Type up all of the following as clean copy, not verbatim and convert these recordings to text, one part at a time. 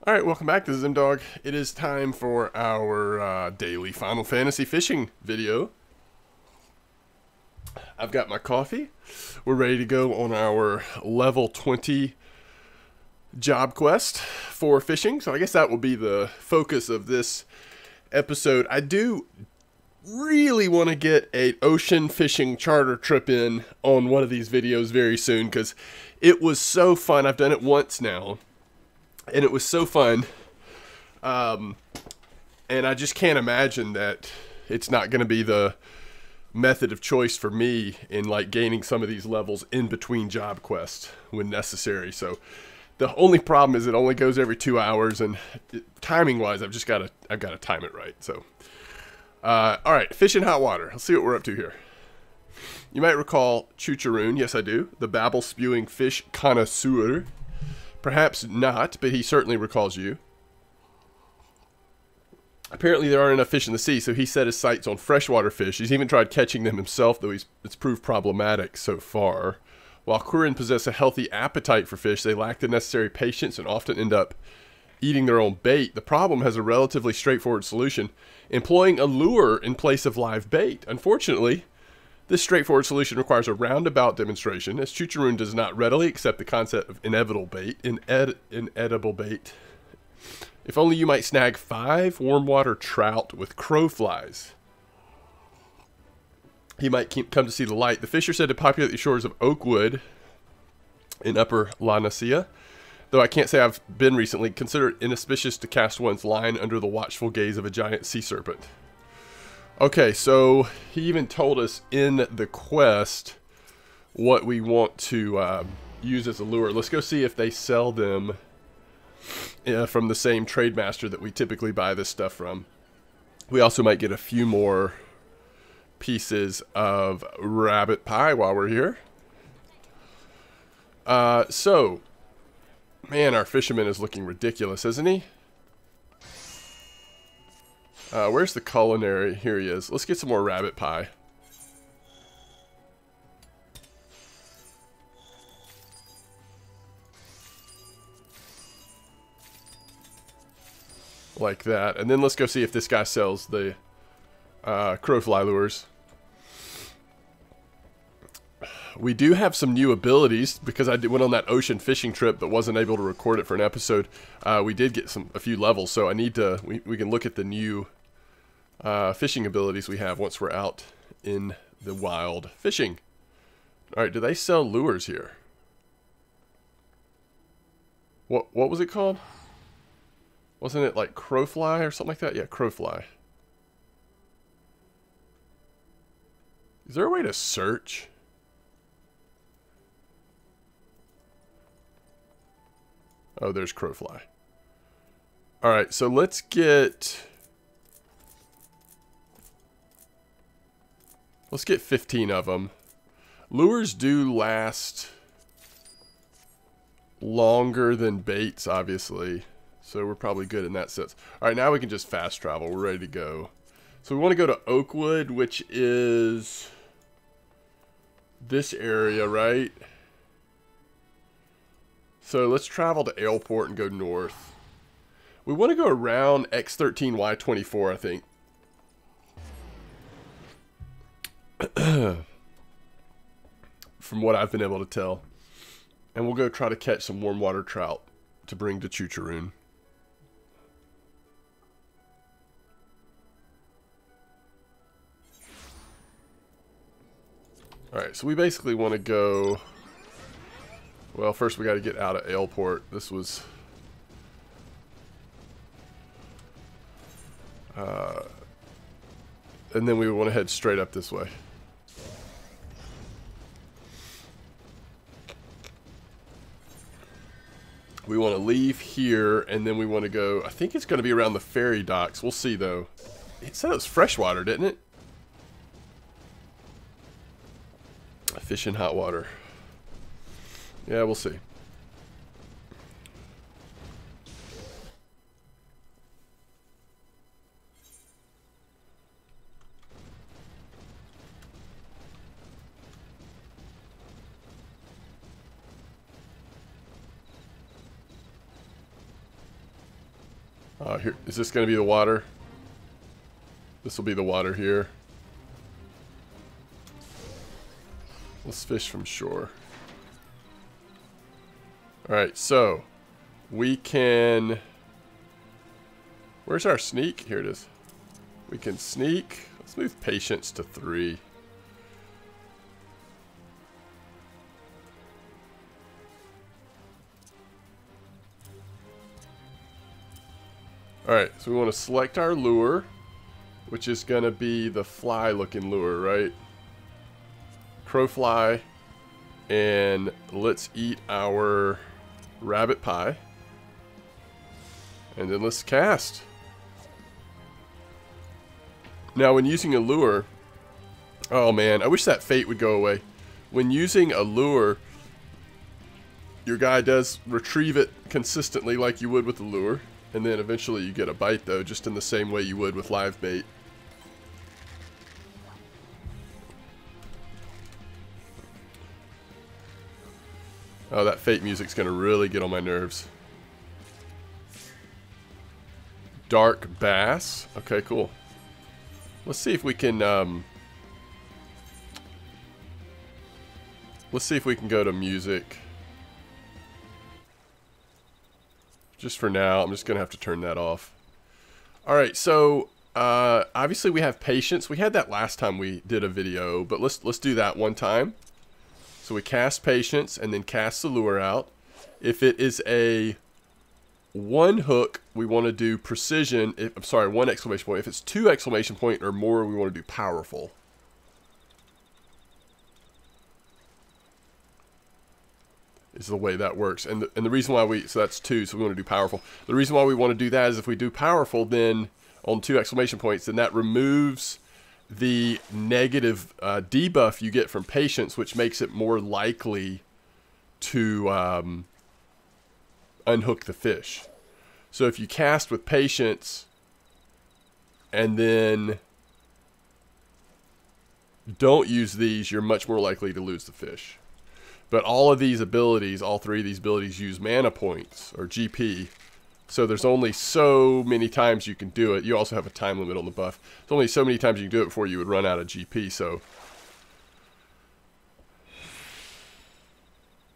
Alright, welcome back. This is M-Dog. It is time for our daily Final Fantasy fishing video. I've got my coffee. We're ready to go on our level 20 job quest for fishing. So I guess that will be the focus of this episode. I do really want to get an ocean fishing charter trip in on one of these videos very soon because it was so fun. I've done it once now. And it was so fun, and I just can't imagine that it's not going to be the method of choice for me in like gaining some of these levels in between job quests when necessary. So the only problem is it only goes every 2 hours, and timing wise, I've got to time it right. So, all right, fish in hot water. Let's see what we're up to here. You might recall Chucharoon. Yes, I do. The babble spewing fish connoisseur. Perhaps not, but he certainly recalls you. Apparently there aren't enough fish in the sea, so he set his sights on freshwater fish. He's even tried catching them himself, though it's proved problematic so far. While Kurin possess a healthy appetite for fish, they lack the necessary patience and often end up eating their own bait. The problem has a relatively straightforward solution, employing a lure in place of live bait. Unfortunately, this straightforward solution requires a roundabout demonstration, as Chucharoon does not readily accept the concept of inedible bait. If only you might snag 5 warm water trout with crowflies, he might come to see the light. The fish are said to populate the shores of Oakwood in Upper La Nacia. Though I can't say I've been recently, consider it inauspicious to cast one's line under the watchful gaze of a giant sea serpent. Okay, so he even told us in the quest what we want to use as a lure. Let's go see if they sell them from the same trade master that we typically buy this stuff from. We also might get a few more pieces of rabbit pie while we're here. So, man, our fisherman is looking ridiculous, isn't he? Where's the culinary? Here he is. Let's get some more rabbit pie. Like that. And then let's go see if this guy sells the crowfly lures. We do have some new abilities because I went on that ocean fishing trip but wasn't able to record it for an episode. We did get a few levels, so I need to. We can look at the new fishing abilities we have once we're out in the wild fishing. All right, do they sell lures here? What was it called? Wasn't it like crowfly or something like that? Yeah, crowfly. Is there a way to search? Oh, there's crowfly. All right, so let's get 15 of them. Lures do last longer than baits, obviously. So we're probably good in that sense. All right, now we can just fast travel. We're ready to go. So we want to go to Oakwood, which is this area, right? So let's travel to Airport and go north. We want to go around X13Y24, I think. From what I've been able to tell. And we'll go try to catch some warm water trout to bring to Chucharoon. Alright, so we basically want to go. Well, first we got to get out of Airport. This was and then we want to head straight up this way. We want to leave here, and then we want to go. I think it's going to be around the ferry docks. We'll see, though. It said it was freshwater, didn't it? Fish in hot water. Yeah, we'll see. Here, is this going to be the water? This will be the water here. Let's fish from shore. Alright, so we can... Where's our sneak? Here it is. We can sneak. Let's move patience to 3. Alright, so we want to select our lure, which is going to be the fly looking lure, right? Crow fly. And let's eat our rabbit pie. And then let's cast. Now when using a lure, oh man, I wish that fate would go away. When using a lure, your guy does retrieve it consistently like you would with the lure. And then eventually you get a bite though, just in the same way you would with live bait. Oh, that fate music's gonna really get on my nerves. Dark bass. Okay, cool. Let's see if we can, let's see if we can go to music. Just for now, I'm just gonna have to turn that off. Alright, so, obviously we have patience. We had that last time we did a video, but let's do that one time. So we cast patience and then cast the lure out. If it is a 1 hook, we want to do precision. I'm sorry, 1 exclamation point. If it's 2 exclamation point or more, we want to do powerful. Is the way that works. And the reason why so that's 2, so we want to do powerful. The reason why we want to do that is if we do powerful, then on 2 exclamation points, then that removes the negative debuff you get from patience, which makes it more likely to unhook the fish. So if you cast with patience and then don't use these, you're much more likely to lose the fish. But all of these abilities, all 3 of these abilities use mana points or GP. So there's only so many times you can do it. You also have a time limit on the buff. There's only so many times you can do it before you would run out of GP. So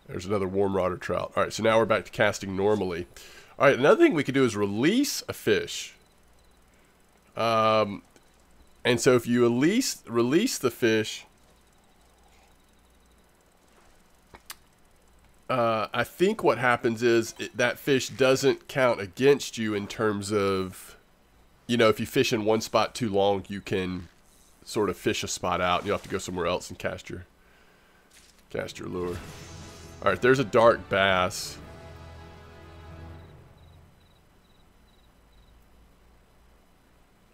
there's another warm rodder trout. All right, so now we're back to casting normally. All right, another thing we could do is release a fish. And so if you release the fish, I think what happens is that fish doesn't count against you in terms of, you know, if you fish in one spot too long, you can sort of fish a spot out. And you'll have to go somewhere else and cast your lure. All right, there's a dark bass.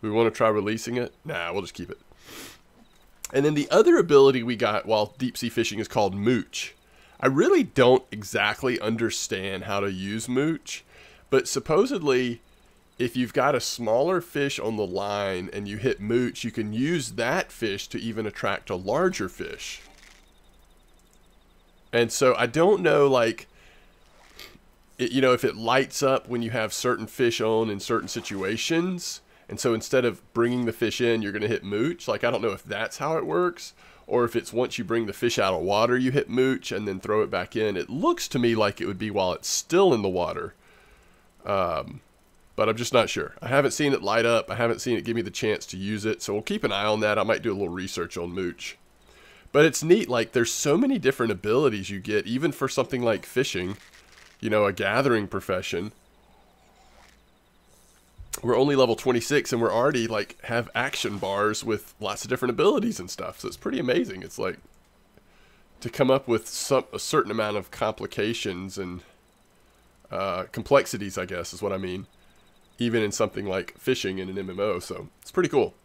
Do we want to try releasing it? Nah, we'll just keep it. And then the other ability we got while deep sea fishing is called Mooch. I really don't exactly understand how to use Mooch, but supposedly if you've got a smaller fish on the line and you hit Mooch, you can use that fish to even attract a larger fish. And so I don't know, like, you know, if it lights up when you have certain fish on in certain situations. And so instead of bringing the fish in, you're going to hit Mooch. Like, I don't know if that's how it works. Or if it's once you bring the fish out of water, you hit Mooch and then throw it back in. It looks to me like it would be while it's still in the water. But I'm just not sure. I haven't seen it light up. I haven't seen it give me the chance to use it. So we'll keep an eye on that. I might do a little research on Mooch. But it's neat. Like, there's so many different abilities you get, even for something like fishing. You know, a gathering profession. We're only level 26 and we're already like have action bars with lots of different abilities and stuff. So it's pretty amazing. It's like to come up with a certain amount of complications and complexities, I guess is what I mean. Even in something like fishing in an MMO. So it's pretty cool.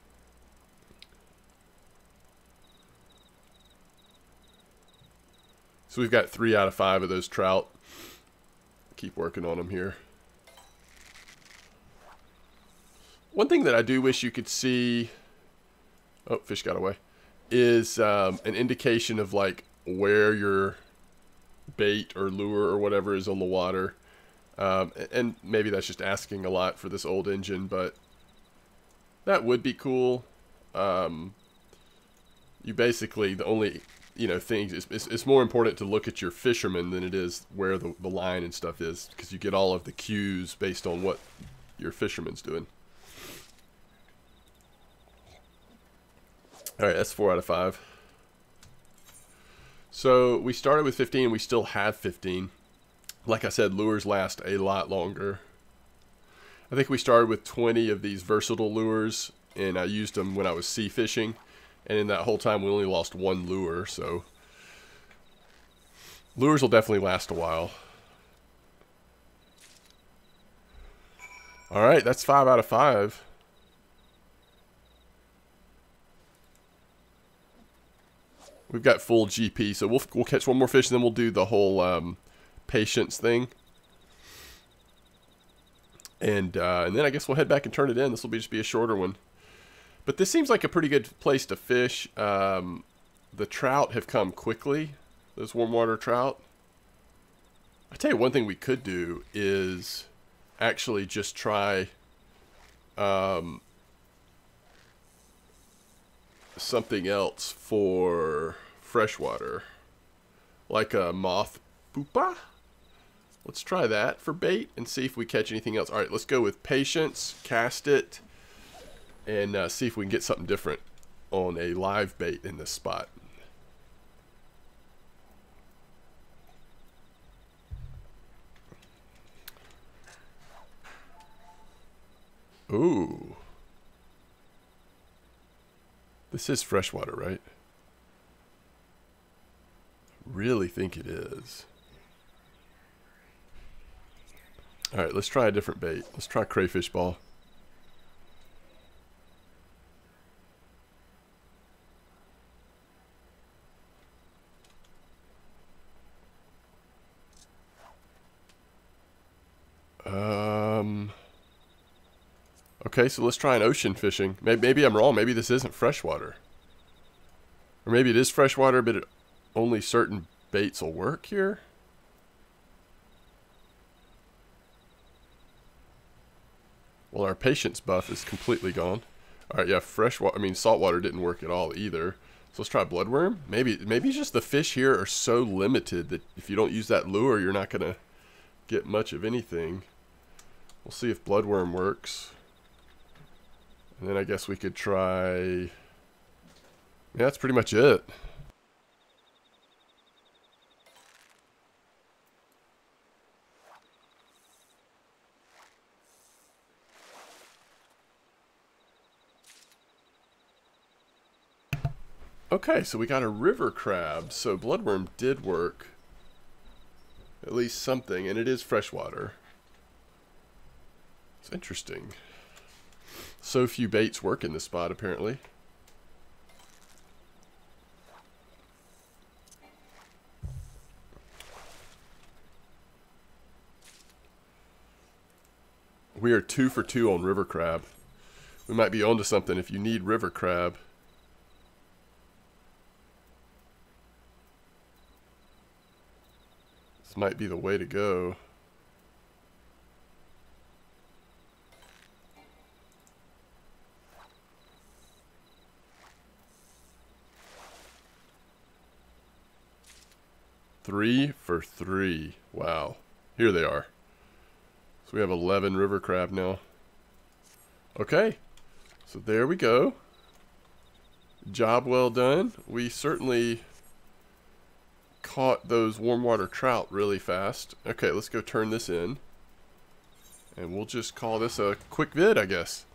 So we've got 3 out of 5 of those trout. Keep working on them here. One thing that I do wish you could see, oh, fish got away, is an indication of like where your bait or lure or whatever is on the water. And maybe that's just asking a lot for this old engine, but that would be cool. You basically, the only, things, it's more important to look at your fishermen than it is where the line and stuff is, because you get all of the cues based on what your fisherman's doing. Alright, that's 4 out of 5. So we started with 15, we still have 15. Like I said, lures last a lot longer. I think we started with 20 of these versatile lures, and I used them when I was sea fishing. And in that whole time, we only lost 1 lure, so lures will definitely last a while. Alright, that's 5 out of 5. We've got full GP, so we'll catch one more fish, and then we'll do the whole patience thing. And then I guess we'll head back and turn it in. This will just be a shorter one. But this seems like a pretty good place to fish. The trout have come quickly, those warm water trout. I tell you, one thing we could do is actually just try something else for freshwater, like a moth pupa. Let's try that for bait and see if we catch anything else. All right, let's go with patience, cast it, and see if we can get something different on a live bait in this spot. Ooh. This is freshwater, right? Really think it is. Alright, let's try a different bait. Let's try crayfish ball. Okay, so let's try an ocean fishing. Maybe I'm wrong. Maybe this isn't freshwater. Or maybe it is freshwater, but only certain baits will work here. Well, our patience buff is completely gone. Alright, yeah, saltwater didn't work at all either. So let's try bloodworm. Maybe it's just the fish here are so limited that if you don't use that lure, you're not going to get much of anything. We'll see if bloodworm works. And then I guess we could try... Yeah, that's pretty much it. Okay, so we got a river crab. So bloodworm did work. At least something, and it is freshwater. It's interesting. So few baits work in this spot, apparently. We are 2 for 2 on river crab. We might be onto something if you need river crab. This might be the way to go. Three for 3. Wow. Here they are. So we have 11 river crab now. Okay. So there we go. Job well done. We certainly caught those warm water trout really fast. Okay, let's go turn this in. And we'll just call this a quick vid, I guess.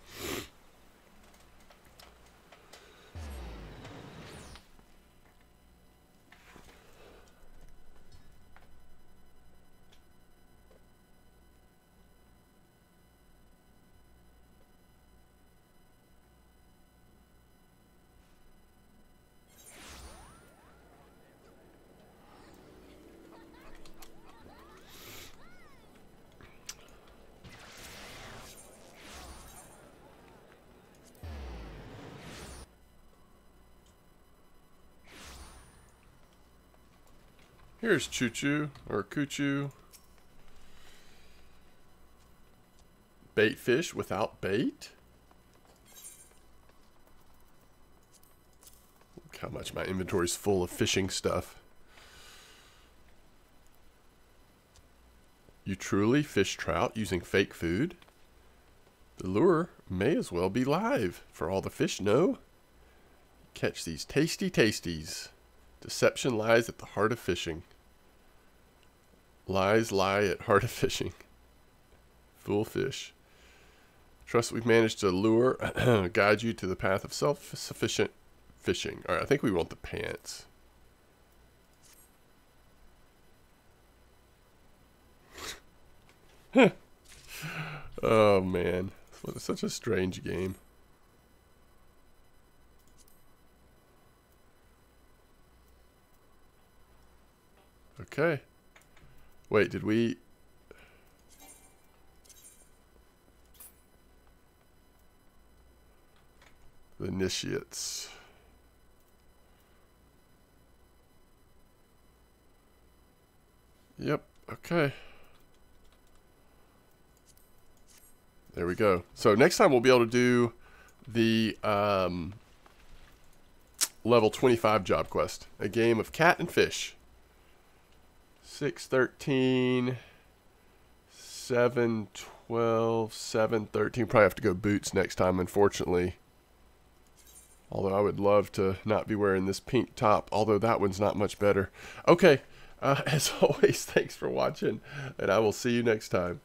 Here's Choo Choo, or Coo Choo. Bait fish without bait? Look how much my inventory's full of fishing stuff. You truly fish trout using fake food? The lure may as well be live, for all the fish know. Catch these tasty tasties. Deception lies at the heart of fishing. Lies lie at heart of fishing. Fool fish. Trust we've managed to lure, guide you to the path of self-sufficient fishing. All right, I think we want the pants. Oh, man. It's such a strange game. Okay. Wait, did we... The initiates. Yep, okay. There we go. So next time we'll be able to do the level 25 job quest. A game of cat and fish. 6, 13, 7, 12, 7, 13. Probably have to go boots next time, unfortunately. Although I would love to not be wearing this pink top, although that one's not much better. Okay, as always, thanks for watching, and I will see you next time.